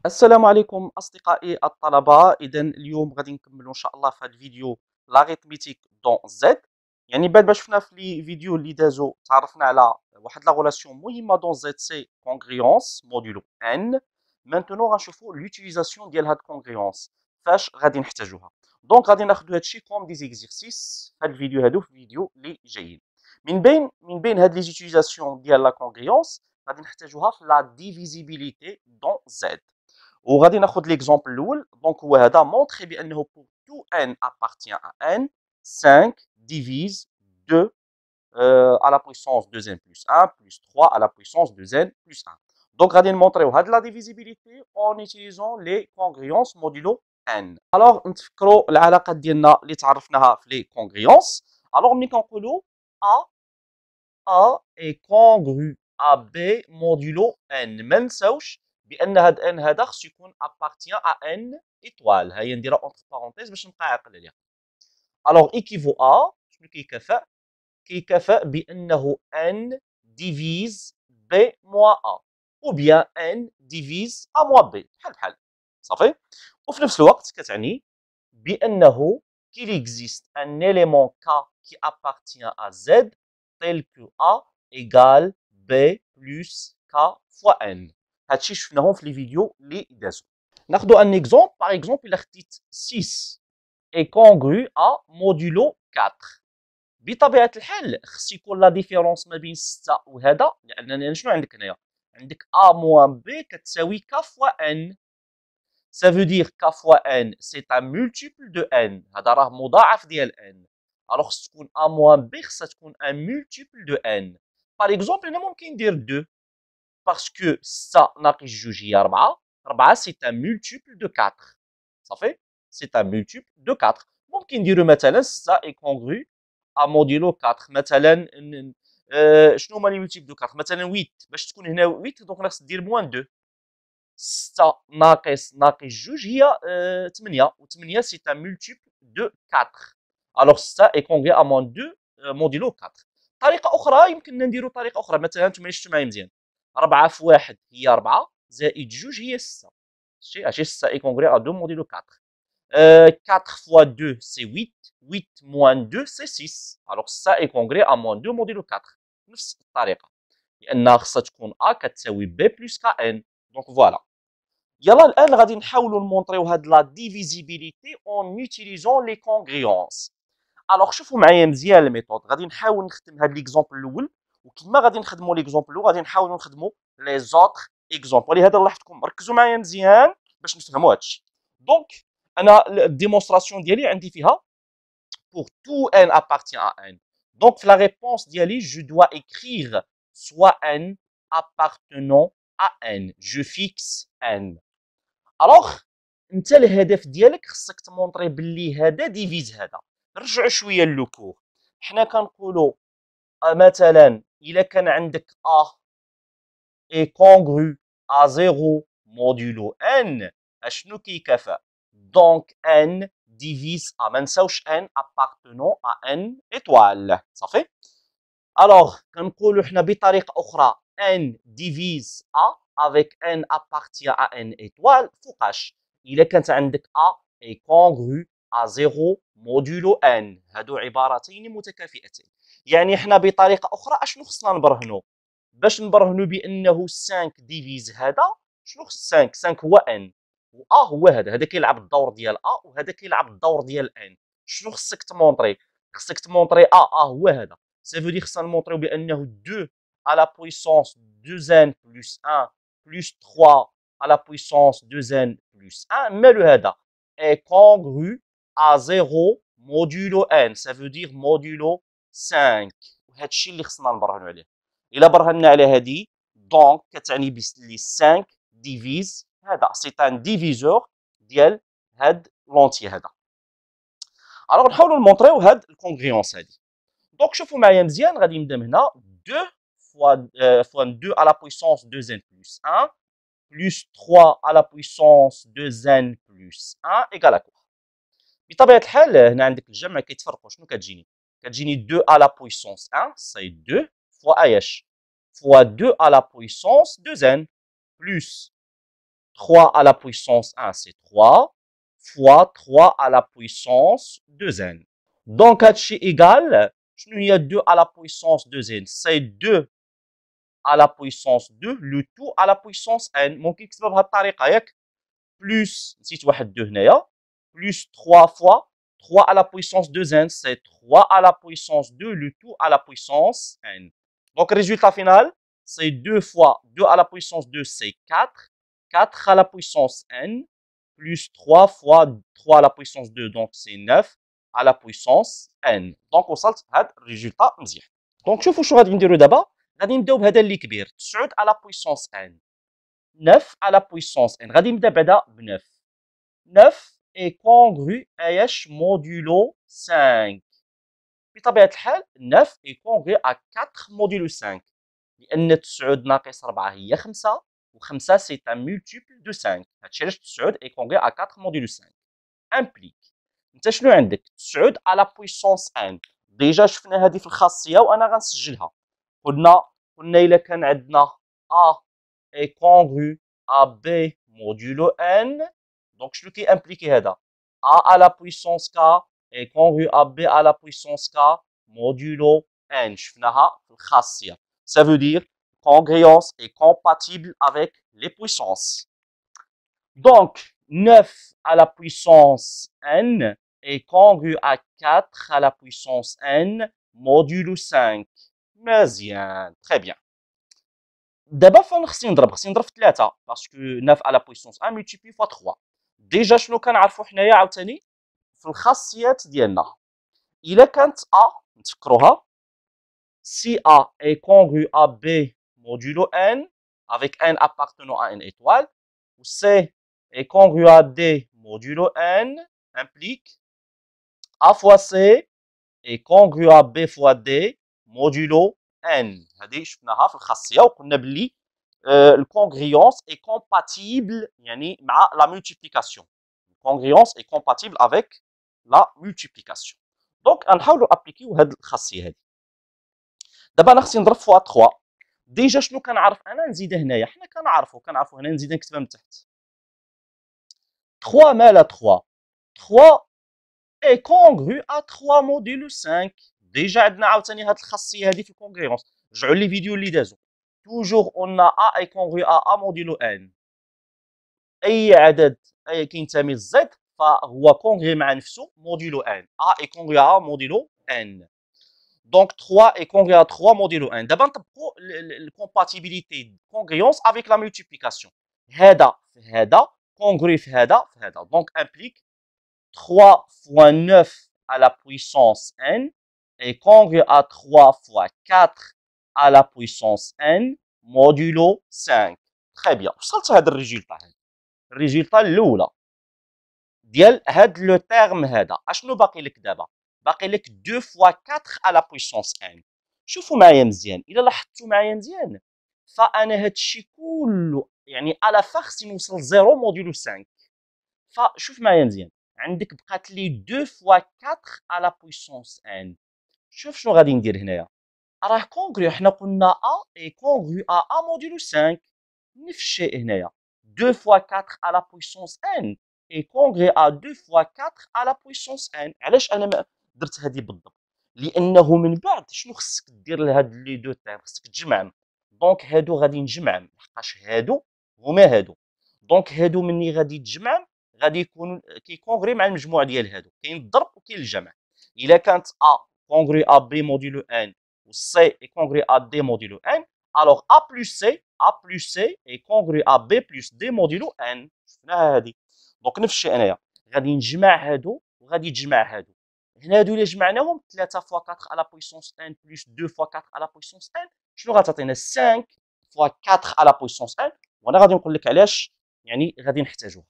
السلام عليكم أصدقائي الطلبة. إذا اليوم غادي نكملوا إن شاء الله في هذا الفيديو لاغيتميتيك دون زد. يعني بعد ما شفنا في لي فيديو اللي دازو تعرفنا على واحد لا غولاسيون مهمة دون زد سي كونغريونس موديلو ان. مانتونو غنشوفوا لوتيليزاسيون ديال هاد كونغريونس فاش غادي نحتاجوها. دونك غادي ناخذوا هادشي كوم دي زيكزيرسيس في هاد الفيديو هادو في الفيديو اللي جايين. من بين هاد لي زيتيليزاسيون ديال لا كونغريونس غادي نحتاجوها في لا ديفيزيبيليتي دون زد. وغادي ناخذ ليكزومبل الاول. دونك هو هذا مونطري بانه pour tout n appartient à n 5 divise 2 à la puissance 2n plus 1 plus 3 à la puissance 2n plus 1. Donc غادي نمونطريو هاد لا ديفيزيبيليتي en utilisant les congruences modulo n. alors نتفكروا العلاقات ديالنا اللي تعرفناها في لي كونغريونس. alors ملي كنقولوا a est congru à b modulo n ما نساوش بان هاد ان هذا خصو يكون ابارتيان ا ان ايطوال. ها هي نديرها اونتر بارونتيز باش نبقى عاقل عليها. الوغ ايكيفو ا شنو كيكافئ؟ كيكافئ بانه ان ديفيز بي موا ا او بيان ان ديفيز ا موا بي بحال بحال صافي. وفي نفس الوقت كتعني بانه qu'il existe un élément k qui appartient à z tel que a égale b plus k fois n. هادشي شفناهم في لي فيديو اللي دازو. ناخذ ان اكزومبل. باغ اكزومبل الا خديت 6 اي كونغرو ا مودولو 4. بطبيعه الحال خص يكون لا ديفيرونس ما بين 6 وهذا، لان شنو عندك هنايا؟ عندك ا موان بي كتساوي ك فوا ان. Ça veut dire k fois n c'est un multiple de n. هذا راه مضاعف ديال n. alors خص تكون a moins b خصها تكون un multiple de n. par exemple انا ممكن ندير 2 parce que 6 ناقص 2 هي 4. 4 c'est un multiple de 4 صافي. c'est un multiple de 4. ممكن نديرو مثلا 6 est congru à modulo 4. مثلا شنو هما لي multiples de 4؟ مثلا 8 باش تكون هنا 8 دونك خصك دير موان 2. 6 ناقص 2 هي 8 و 8 سي ان مولتيبل دو 4. الوغ 6 اي كونغي ا موان 2 موديلو 4. طريقه اخرى يمكننا نديرو طريقه اخرى. مثلا نتوما شفتوا معايا مزيان 4 في 1 هي 4 زائد 2 هي 6. شتي 6 اي كونغي ا 2 موديلو 4. 4 فوا 2 سي 8. 8 موان 2 سي 6. الوغ 6 اي كونغي ا موان 2 موديلو 4. نفس الطريقه لان خصها تكون ا كتساوي بي بلس كا ان. دونك فوالا. يلا الان غادي نحاولوا نمونطريو هاد لا ديفيزيبيليتي اون يوتيليزون لي كونغريونس. الوغ شوفوا معايا مزيان الميثود. غادي نحاول نخدم هاد ليكزومبل الاول، وكما غادي نخدموا ليكزومبل الاول غادي نحاولوا نخدموا لي زوتر اكزومبل. ولهذا لاحظتكم ركزوا معايا مزيان باش نفهموا هادشي. دونك انا الديمونستراسيون ديالي عندي فيها pour tout n appartient à n. Donc la réponse ديالي je dois écrire soit n appartenant à n. Je fixe n. الوغ انت الهدف ديالك خصك تمونطري باللي هذا ديفيز هذا. نرجعوا شويه للكور. حنا كنقولوا مثلا الا كان عندك ا اي كونغرو ا 0 مودولو ان اشنو كيكافئ؟ دونك ان ديفيز ا. ما نساوش ان ابارتونون ا ان ايطوال صافي. الوغ كنقولوا حنا بطريقه اخرى ان ديفيز ا avec n appartient à n étoile فوقاش؟ إلا كانت عندك a est congru à 0 modulo n. هادو عبارتين متكافئتين. يعني حنا بطريقة أخرى أشنو خصنا نبرهنو؟ باش نبرهنو بأنه 5 ديفيز هذا شنو خص 5؟ 5 هو n و a هو هذا كيلعب الدور ديال a وهذا كيلعب الدور ديال n. شنو خصك تمونطري؟ خصك تمونطري a هو هذا. Ça veut dire خصنا نمونطريو بأنه 2 à la puissance 2n plus 1 plus 3 à la puissance 2n plus 1 مالو هذا est congru à 0 modulo n. ça veut dire modulo 5. وهذا الشيء اللي خصنا نبرهنوا عليه. الا برهنا على هذه دونك كتعني بلي 5 ديفيز هذا سي ان ديفيزور ديال هاد لونتي هذا. الوغ نحاولوا نمونطريو هاد الكونغريونس هذه. دونك شوفوا معايا مزيان. غادي نبدا من هنا 2 fois 2 à la puissance 2n plus 1 plus 3 à la puissance 2n plus 1 égale à quoi؟ بطبيعة الحال هنا عندك الجمع كيتفرقوا. شنو كتجيني؟ كتجيني 2 à la puissance 1 سي 2 fois اياش؟ fois 2 à la puissance 2n plus 3 à la puissance 1, c'est 3, fois 3 à la puissance 2n. Donc, هادشي égal, شنو هي 2 à la puissance 2n? C'est 2 à la puissance 2, le tout à la puissance n. ممكن نكتبها بهذه الطريقة ياك؟ Plus, نسيت واحد 2 هنايا, plus 3 fois 3 à la puissance 2n, c'est 3 à la puissance 2, le tout à la puissance n. Donc, résultat final, c'est 2 fois 2 à la puissance 2, c'est 4. 4 à la puissance n, plus 3 fois 3 à la puissance 2, donc c'est 9 à la puissance n. Donc, وصلت هذا الريزولتا مزيان. دونك شوفوا شنو غادي نديرو دابا. غادي نبداو بهذا اللي كبير 9 à la puissance n. 9 à la puissance n. غادي نبدا بعدا ب 9. 9 est congru à h modulo 5. بطبيعة الحال 9 est congru à 4 modulo 5. لأن 9 ناقص 4 هي 5 و5 c'est un multiple de 5. هادشي علاش 9 est congru à 4 modulo 5. implique انت شنو عندك 9 à la puissance n. ديجا شفنا هذه في الخاصية وأنا غنسجلها. قلنا إلا كان عندنا A est congru à B modulo n. Donc, je vais impliquer هذا A à la puissance K est congru à B à la puissance K modulo n. شفناها في الخاصية. Ça veut dire congruence est compatible avec les puissances. Donc, 9 à la puissance n est congru à 4 à la puissance n modulo 5. مزيان. Très bien. دابا فين خصني نضرب في 3 باسكو 9 على بويسونس 1 ملتيبلي فوا 3. ديجا شنو كنعرفوا حنايا عاوتاني في الخاصيات ديالنا الا كانت ا نتفكروها si a est congru à b modulo n avec n appartenant à une étoile ou c est congru à d modulo n implique a fois c est congru à b fois d modulo n. هذه شفناها في الخاصيه وقلنا باللي الكونغريونس est compatible يعني مع la multiplication. الكونغريونس est compatible avec la multiplication. دونك غنحاولوا ابليكيو هذه الخاصيه هذه. دابا انا خصني نضرب فوا 3. ديجا شنو كنعرف انا نزيد هنايا حنا كنعرفوا هنا نزيد نكتبها من تحت 3 مالا 3 3 est congru à 3 modulo 5. ديجا عندنا عاوتاني هاد الخاصيه هذه في الكونغريونس. رجعوا لي فيديو اللي دازو. توجور قلنا a est congru à a modulo n. اي عدد كينتمي للزد فهو كونغري مع نفسه modulo n. a est congru à a modulo n. Donc 3 est congru à 3 modulo n. دابا نطبقوا الكومباتيبيليتي congruence avec la multiplication. هذا في هذا كونغري في هذا في هذا. Donc implique 3 fois 9 à la puissance n est congru à 3 fois 4 à la puissance n modulo 5. Très bien. وصلت هذا الريزولتا هذا. الريزولتا الاولى ديال هاد لو تيرم هذا. اشنو باقي لك دابا؟ باقي لك 2 fois 4 à la puissance n. شوفوا معايا مزيان. الا لاحظتوا معايا مزيان فانا هادشي كله يعني على خصني نوصل 0 modulo 5. فشوف معايا مزيان. عندك بقات لي 2 fois 4 à la puissance n. شوف شنو غادي ندير هنايا. راه كونغري حنا قلنا a est congru à a modulo 5. نفس الشيء هنايا 2 fois 4 à la puissance n est congru à 2 fois 4 à la puissance n. علاش انا درت هذه بالضبط؟ لانه من بعد شنو خصك دير لهاد لي دو تايم؟ خصك تجمعهم. دونك هادو غادي نجمعهم لحقاش هادو هما هادو. دونك هادو مني غادي تجمعهم غادي يكون كيكونغري مع المجموع ديال هادو. كاين الضرب وكاين الجمع. الا كانت a congru à b modulo n و c est congru à d modulo n alors a plus c est congru à b plus d modulo n. شفناها هادي. دونك نفس الشيء انايا غادي نجمع هادو وغادي تجمع هادو. هنا هادو الا جمعناهم 3 fois 4 à la puissance n plus 2 fois 4 à la puissance n شنو غتعطينا 5 fois 4 à la puissance n. وانا غادي نقول لك علاش يعني غادي نحتاجوها.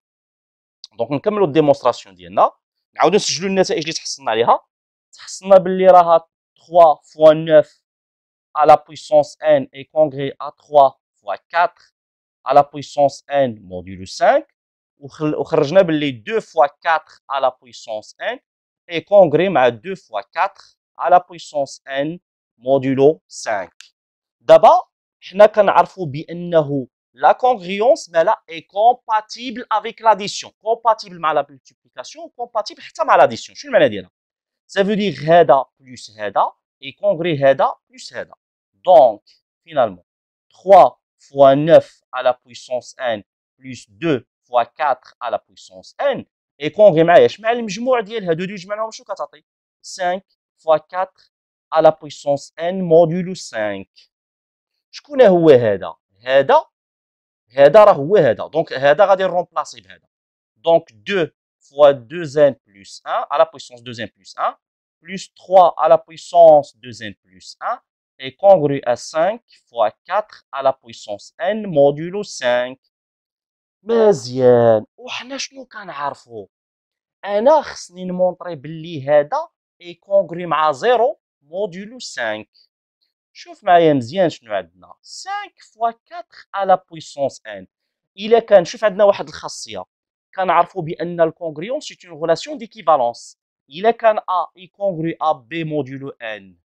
دونك نكملوا الديمونستراسيون ديالنا. نعاودوا نسجلوا النتائج اللي تحصلنا عليها. تحصلنا باللي راها 3 fois 9 à la puissance n est congru à 3 fois 4 à la puissance n modulo 5. وخرجنا باللي 2 fois 4 à la puissance n est congru مع 2 fois 4 à la puissance n modulo 5. دابا حنا كنعرفوا بانه La congruence est compatible avec l'addition. Compatible avec la multiplication, compatible avec l'addition. Je vais dire. Ça veut dire هذا plus هذا est congru هذا plus هذا. Donc, finalement, 3 fois 9 à la puissance n plus 2 fois 4 à la puissance n est congru مع ايش؟ مع المجموع ديال هادو دوج جمعناهم شنو كتعطي؟ 5 fois 4 à la puissance n modulo 5. شكون هو هذا؟ هذا راه هو هذا. دونك هذا غادي نرومبلاسي بهذا. Donc 2 fois 2n plus 1 à la puissance 2n plus 1 plus 3 à la puissance 2n plus 1 est congru à 5 fois 4 à la puissance n modulo 5. مزيان. وحنا شنو كنعرفو؟ انا خصني نمونطري باللي هذا اي كونغري مع 0 مودولو 5. شوف معايا مزيان شنو عندنا 5 فوا 4 على بويسونس ان. الا كان شوف عندنا واحد الخاصيه كنعرفوا بان الكونغريون سي اون ريلاسيون ديكيفالونس. الا كان ا اي كونغري ا بي مودولو ان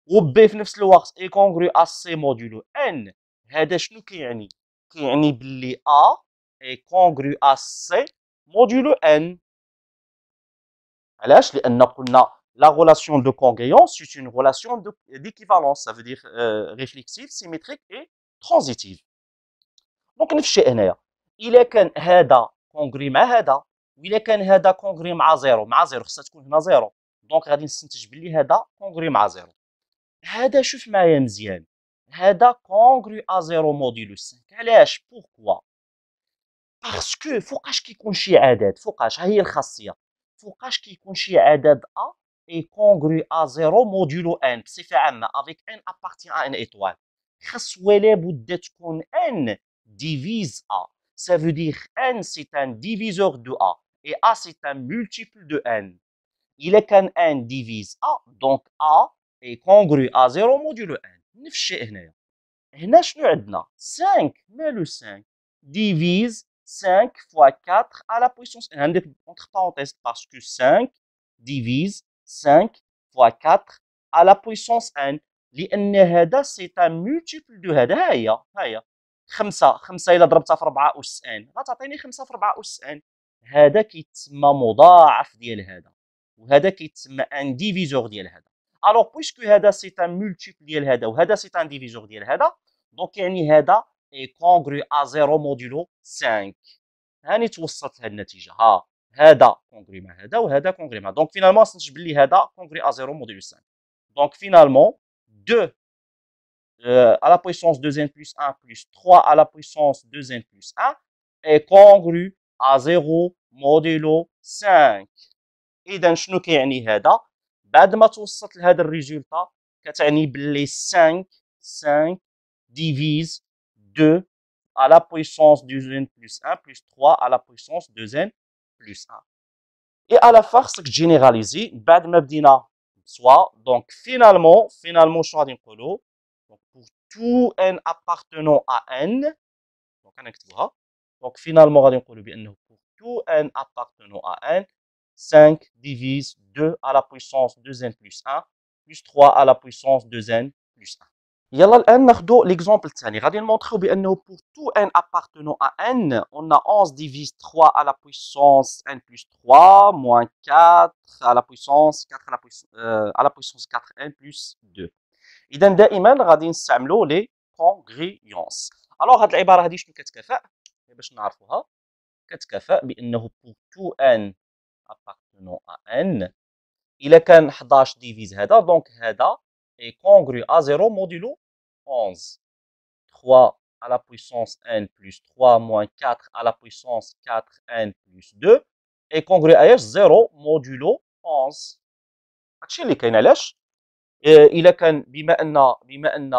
و بي في نفس الوقت اي كونغري ا سي مودولو ان، هذا شنو كيعني؟ كيعني باللي ا اي كونغري ا سي مودولو ان. علاش؟ لان قلنا la relation de congruence c'est une relation d'équivalence, ça veut dire réflexive, symétrique et transitive. دونك نفس الشيء هنايا الا كان هذا كونغري مع هذا والا كان هذا كونغري مع زيرو خصها تكون هنا زيرو. دونك غادي نستنتج باللي هذا كونغري مع زيرو. هذا شوف معايا مزيان هذا كونغري ا زيرو موديلو 5. علاش؟ بوركوا؟ باسكو فوقاش كيكون شي عدد فوقاش ها هي الخاصيه فوقاش كيكون شي عدد ا est congru à 0 modulo n بصفة عامة avec n appartient à n étoile. خاص ولا بد تكون n divise a. Ça veut dire n c'est un diviseur de a et a c'est un multiple de n. إلا كان n divise a donc a est congru à 0 modulo n. نفس الشيء هنايا. هنا شنو عندنا 5 مالو 5 divise 5 fois 4 à la puissance n. عندك entre parenthèses parce que 5 divise 5 fois 4 à la puissance n. لان هذا سي ان مولتيبل دو هذا. ها هي 5 الا ضربتها في 4 اس ان غتعطيني 5 في 4 اس ان. هذا كيتسمى مضاعف ديال هذا وهذا كيتسمى ان ديفيزور ديال هذا. الوغ بويسكو هذا سي ان مولتيبل ديال هذا وهذا سي ان ديفيزور ديال هذا دونك يعني هذا اي كونغرو ا 0 مودولو 5. هاني توصلت لهاد النتيجه. ها هذا كونغري مع هذا وهذا كونغري مع دونك فينالمون استنتج باللي هذا كونغري ا 0 مودولو 5. دونك فينالمون 2 à la puissance 2n plus 1 plus 3 à la puissance 2n plus 1 est congru à 0 modulo 5. اذا شنو كيعني هذا؟ بعد ما توصلت لهذا الريزولتا كتعني باللي 5 divise 2 à la puissance 2n plus 1 plus 3 à la puissance 2n plus 1. Et à la fin, خصك تجينيراليزي بعد ما بدينا بسوا. دونك فينالمون شنو غادي نقولوا؟ دونك pour tout n appartenant à n دونك انا نكتبوها. دونك فينالمون غادي نقولوا بانه pour tout n appartenant à n 5 divise 2 à la puissance 2n plus 1 plus 3 à la puissance 2n plus 1. يلا الان ناخذ ليكزومبل الثاني. غادي نمونطريو بانه pour tout n appartenant à n on a 11 divise 3 à la puissance n plus 3 moins 4 à la puissance 4 à la puissance 4n plus 2. اذا دائما غادي نستعملوا لي كونغريونس. الوغ هاد العباره هادي شنو كتكافئ باش نعرفوها؟ كتكافئ بانه pour tout n appartenant à n الا كان 11 ديفيز هذا دونك هذا est congru à 0 modulo 11. 3 à la puissance n plus 3 moins 4 à la puissance 4n plus 2 est congru à 0 modulo 11. هادشي اللي كاين. علاش؟ الا كان بما ان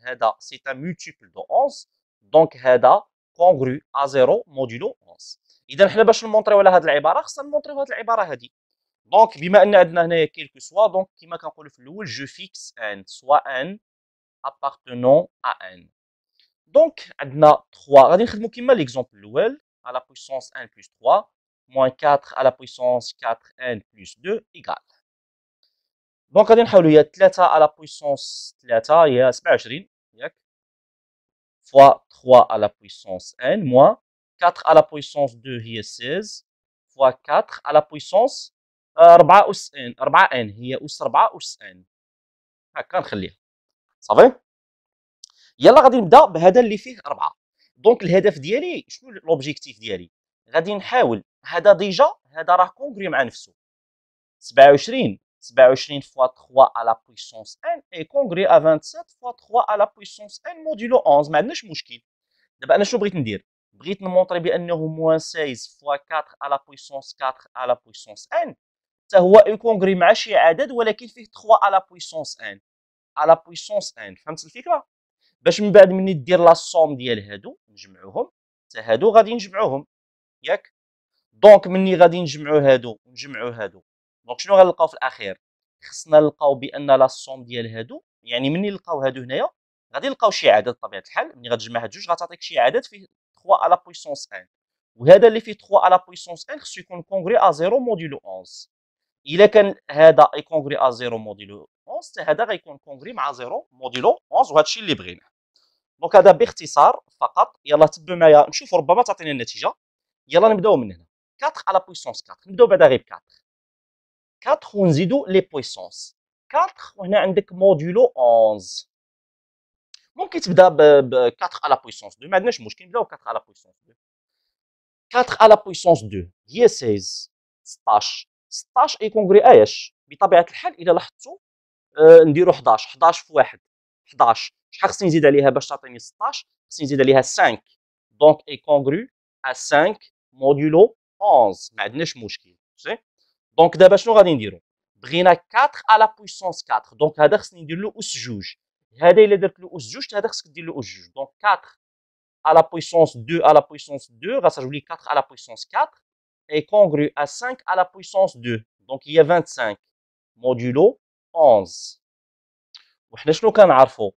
هذا سي ان مولتيبل دو 11 دونك هذا كونغرو ا 0 مودولو 11. اذا حنا باش نمونطريو على هذه العباره خصنا نمونطريو هذه العباره هذه. دونك بما ان عندنا هنايا كيلكو سوا دونك كما كنقولوا في الاول جو فيكس ان سوا ان appartenant à n. دونك عندنا 3 غادي نخدموا كما ليكزومبل الاول à la puissance n plus 3 moins 4 à la puissance 4n plus 2 égal. دونك غادي نحاولوا هي 3 على بويسونس 3 هي 27 ياك fois 3 à la puissance n moins 4 à la puissance 2 هي 16 fois 4 à la puissance 4 أس n 4 n هي أس 4 أس n هكا نخليها صافي. يلا غادي نبدا بهذا اللي فيه 4. دونك الهدف ديالي شنو لوبجيكتيف ديالي؟ غادي نحاول هذا ديجا هذا راه كونغري مع نفسه 27 fois 3 à la puissance n est congrès à 27 fois 3 à la puissance n modulo 11 ما عندناش مشكل. دابا انا شنو بغيت ندير؟ بغيت نمونطري بانه موان 16 fois 4 à la puissance 4 à la puissance n حتى هو يكونغري مع شي عدد ولكن فيه 3 à la puissance n à la puissance n. فهمت الفكره؟ باش من بعد مني دير لا سوم ديال هادو نجمعوهم حتى هادو غادي نجمعوهم ياك. دونك مني غادي نجمعوا هادو ونجمعوا هادو دونك شنو غنلقاو في الاخير؟ خصنا نلقاو بان لا سوم ديال هادو يعني مني نلقاو هادو هنايا غادي نلقاو شي عدد بطبيعه الحال. مني غتجمع هاد جوج غتعطيك شي عدد فيه 3 على بويسونس ان وهذا اللي فيه 3 على بويسونس ان خصو يكون كونغري ا 0 موديلو 11. الا كان هذا يكونغري ا 0 موديلو 11 حتى هذا غيكون كونغري مع 0 موديلو 11 وهذا الشيء اللي بغيناه. دونك هذا باختصار فقط. يلا تبعوا معايا نشوفوا ربما تعطينا النتيجه. يلا نبداو من هنا 4 على بويسونس 4 نبداو بعدا غير ب 4 4 ونزيدو لي بويسونس 4 وهنا عندك موديلو 11. ممكن تبدا ب 4 على بويسونس 2 ما عندناش مشكل نبداو ب 4 على بويسونس 2. 4 على بويسونس 2 هي 16 16 يكونغري ايش بطبيعه الحال الا لاحظتوا نديرو 11 في 1 11 شحال خصني نزيد عليها باش تعطيني 16 خصني نزيد عليها 5 دونك يكونغري ا 5 موديلو 11 ما عندناش مشكل سي. دونك دابا شنو غادي نديرو؟ بغينا 4 على بويسونس 4 دونك هذا خصني ندير له اس جوج. هذا الا درت له اس جوج هذا خصك دير له اس جوج. دونك 4 على بويسونس 2 على بويسونس 2 غتولي 4 على بويسونس 4 اي كونغرو ا 5 على بويسونس 2 دونك هي 25 موديلو 11. وحنا شنو كنعرفوا؟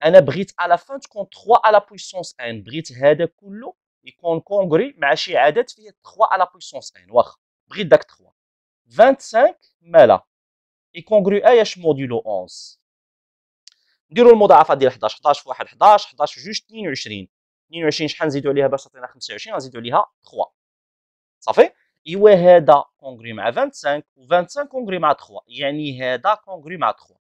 انا بغيت على فان تكون 3 على بويسونس ان بغيت هذا كله يكون كونغري مع شي عدد فيه 3 على بويسونس ان واخا بغيت داك 3 25 مالا يكونغرو اياش موديلو 11. نديرو المضاعفات ديال 11 11 في 1 11 11 في 2 22 22 شحال نزيدو عليها باش تعطينا 25 غنزيدو عليها 3 صافي. ايوا هذا كونغري مع 25 و 25 كونغري مع 3 يعني هذا كونغري مع 3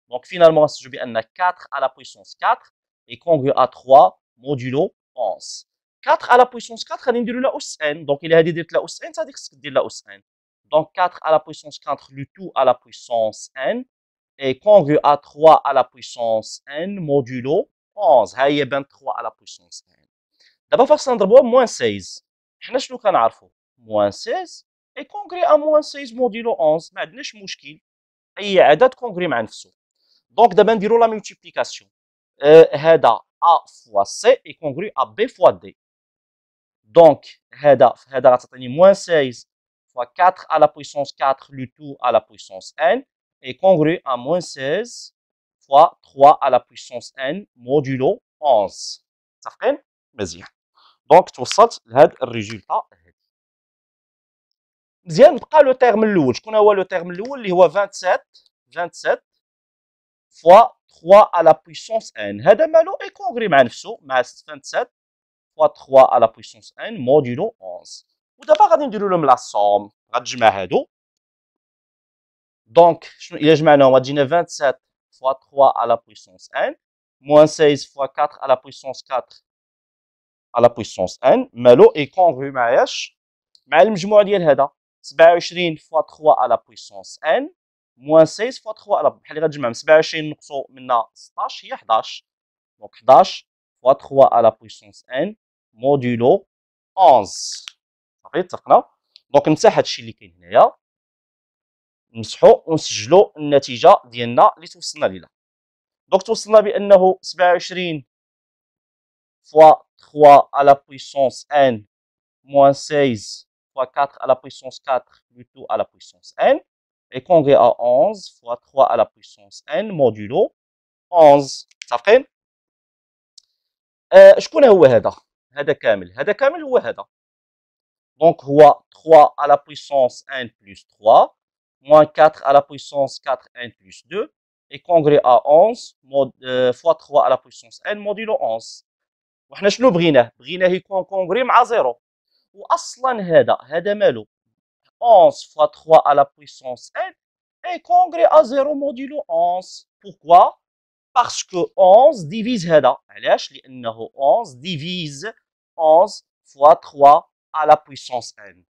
دونك فينالمون غنستنتجو بان 4 على بويسونس 4 اي كونغري ا 3 موديلو 11. 4 على بويسونس 4 غادي نديرو لا اس ان دونك الا هذه درت لا اس ان حتى هذيك خصك دير لا اس ان دونك 4 على بويسونس 4 لو تو على بويسونس ان est congru à 3 à la puissance n modulo 11 ها هي بان 3 على puissance n. دابا فاش نضربوها موان 16 حنا شنو كنعرفوا؟ موان 16 اي كونغري ا موان 16 موديلو 11 ما عندناش مشكل اي عدد كونغري مع نفسه. دونك دابا نديرو لا ملتيبليكاسيون هذا ا فوا سي اي كونغري ا بي فوا دي دونك هذا غتعطيني موان 16 فوا 4 على puissance 4 لو تو على puissance n est congru à moins 16 fois 3 à la puissance n modulo 11. متفقين؟ مزيان. دونك توصلت لهذا الريزولتا هذا. مزيان بقى لو تيرم الاول. شكون هو لو تيرم الاول اللي هو 27 fois 3 à la puissance n. هذا مالو اي كونغري مع نفسه مع 27 fois 3 à la puissance n modulo 11. ودابا غادي نديرو لهم لا سوم غتجمع هادو دونك شنو الا جمعناهم غتجينا 27 fois 3 à la puissance n moins 16 fois 4 à la puissance 4 à la puissance n مالو اي كونغرو مع اش؟ مع المجموع ديال هذا 27 fois 3 à la puissance n moins 16 fois 3 على بحال اللي غتجمع من 27 نقصوا منها 16 هي 11 دونك 11 fois 3 à la puissance n modulo 11 صافي اتفقنا. دونك نمسح هادشي اللي كاين هنايا نمسحو ونسجلو النتيجه ديالنا اللي توصلنا ليها. دونك توصلنا بانه 27 fois 3 à la puissance n moins 16 fois 4 à la puissance 4 du tout à la puissance n est congrès à 11 fois 3 à la puissance n modulo 11. متفقين؟ شكون هو هذا؟ هذا كامل هو هذا. دونك هو 3 à la puissance n plus 3 moins 4 à la puissance 4n plus 2 est congrès à 11 fois 3 à la puissance n modulo 11. وحنا شنو بغيناه؟ بغيناه يكون كونغري مع زيرو. واصلا هذا مالو 11 fois 3 à la puissance n est congrès à 0 modulo 11. Pourquoi? Parce que 11 divise هذا. علاش؟ لأنه 11 divise 11 fois 3 à la puissance n.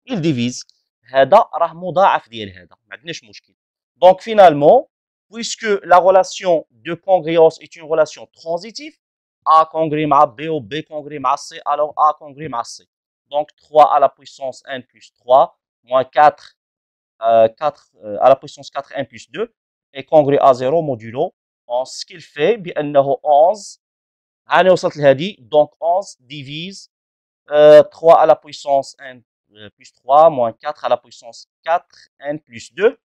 Il divise. هذا راه مضاعف ديال هذا، ما عندناش مشكل. Donc finalement, puisque la relation de congruence est une relation transitive, A congrès مع B ou B congrès مع C, alors A congrès مع C. Donc 3 à la puissance n plus 3 moins 4, 4 à la puissance 4n plus 2 est congrès à 0 modulo 11. Ce qu'il fait بأنه 11 هاني وصلت لهذه. Donc 11 divise 3 à la puissance n plus 3 moins 4 à la puissance 4n plus 2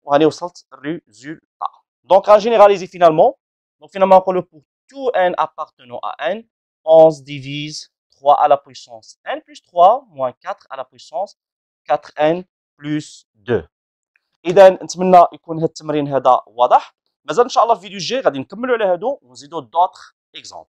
وهاني وصلت الريزولتا. Donc à généraliser finalement. Donc finalement on pour tout n appartenant à n 11 divise 3 à la puissance n plus 3 moins 4 à la puissance 4n plus 2. اذا نتمنى يكون هذا التمرين هذا واضح. مازال ان شاء الله في الفيديو الجاي غادي نكملوا على هادو ونزيدوا دوطخ اكزومبل.